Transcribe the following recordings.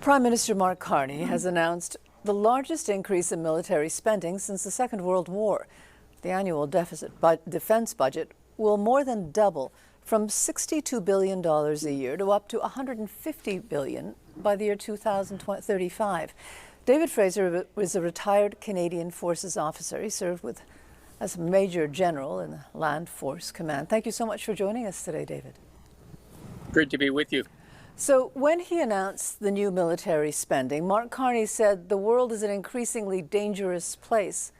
Prime Minister Mark Carney has announced the largest increase in military spending since the Second World War. The annual defense budget will more than double from $62 billion a year to up to $150 billion by the year 2035. David Fraser was a retired Canadian Forces officer. He served as Major General in the Land Force Command. Thank you so much for joining us today, David. Great to be with you. So when he announced the new military spending, Mark Carney said the world is an increasingly dangerous place.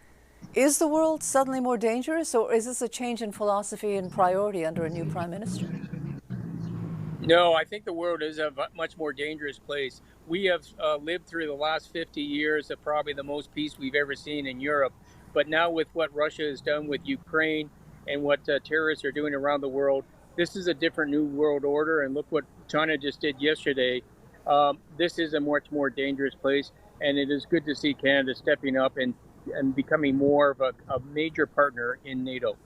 Is the world suddenly more dangerous, or is this a change in philosophy and priority under a new prime minister? No, I think the world is a much more dangerous place. We have lived through the last 50 years of probably the most peace we've ever seen in Europe. But now with what Russia has done with Ukraine and what terrorists are doing around the world, this is a different new world order. And look what China just did yesterday. This is a much more dangerous place. And it is good to see Canada stepping up and becoming more of a major partner in NATO.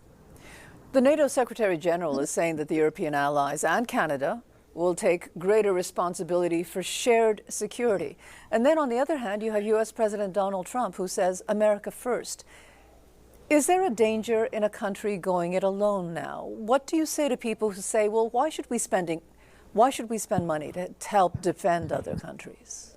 The NATO Secretary General is saying that the European allies and Canada will take greater responsibility for shared security. And then on the other hand, you have U.S. President Donald Trump, who says America first. Is there a danger in a country going it alone now? What do you say to people who say, well, why should we spend money to help defend other countries?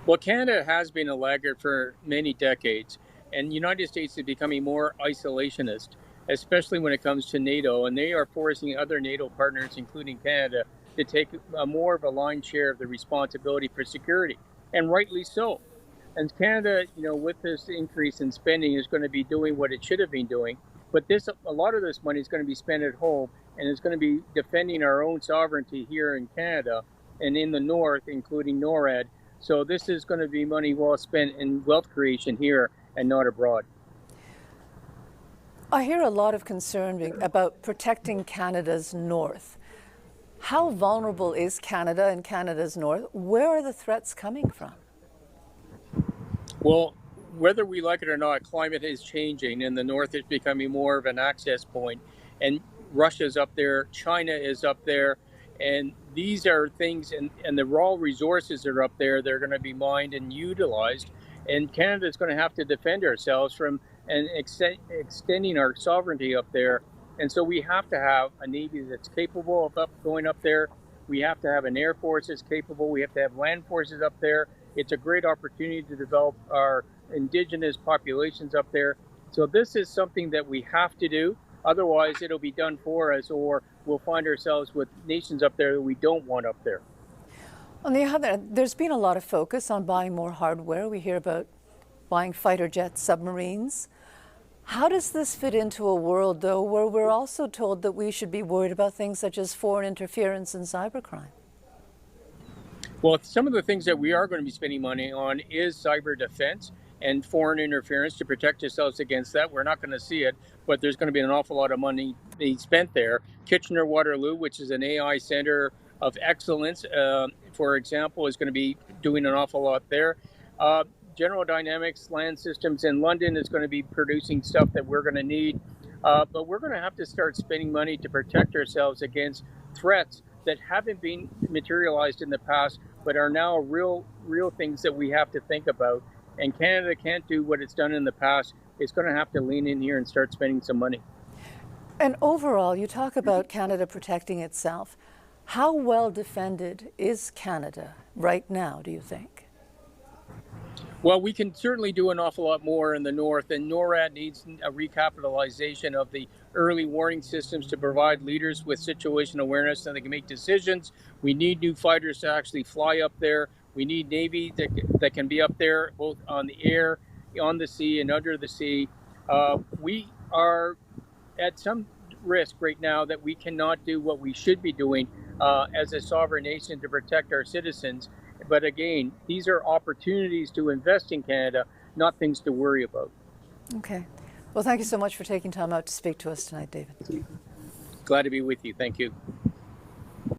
Well, Canada has been a laggard for many decades, and the United States is becoming more isolationist, especially when it comes to NATO, and they are forcing other NATO partners, including Canada, to take more of a lion's share of the responsibility for security, and rightly so. And Canada, with this increase in spending, is going to be doing what it should have been doing, but a lot of this money is going to be spent at home, and it's going to be defending our own sovereignty here in Canada and in the north, including NORAD. So this is going to be money well spent in wealth creation here and not abroad. I hear a lot of concern about protecting Canada's north. How vulnerable is Canada and Canada's north? Where are the threats coming from? Well, whether we like it or not, climate is changing, and the north is becoming more of an access point. And Russia's up there, China is up there, and these are things, and the raw resources are up there. They're going to be mined and utilized, and Canada's going to have to defend ourselves from extending our sovereignty up there. And so we have to have a Navy that's capable of going up there. We have to have an Air Force that's capable. We have to have land forces up there. It's a great opportunity to develop our indigenous populations up there. So this is something that we have to do. Otherwise, it'll be done for us, or we'll find ourselves with nations up there that we don't want up there. On the other hand, there's been a lot of focus on buying more hardware. We hear about buying fighter jets, submarines. How does this fit into a world, though, where we're also told that we should be worried about things such as foreign interference and cybercrime? Well, some of the things that we are going to be spending money on is cyber defense and foreign interference to protect ourselves against that. We're not going to see it, but there's going to be an awful lot of money being spent there. Kitchener-Waterloo, which is an AI center of excellence, for example, is going to be doing an awful lot there. General Dynamics Land Systems in London is going to be producing stuff that we're going to need. But we're going to have to start spending money to protect ourselves against threats that haven't been materialized in the past, but are now real things that we have to think about. And Canada can't do what it's done in the past. It's going to have to lean in here and start spending some money. And overall, you talk about Canada protecting itself. How well defended is Canada right now, do you think? Well, we can certainly do an awful lot more in the north, and NORAD needs a recapitalization of the early warning systems to provide leaders with situational awareness so they can make decisions. We need new fighters to actually fly up there. We need Navy that can be up there, both on the air, on the sea, and under the sea. We are at some risk right now that we cannot do what we should be doing as a sovereign nation to protect our citizens. But again, these are opportunities to invest in Canada, not things to worry about. Okay. Well, thank you so much for taking time out to speak to us tonight, David. Glad to be with you. Thank you.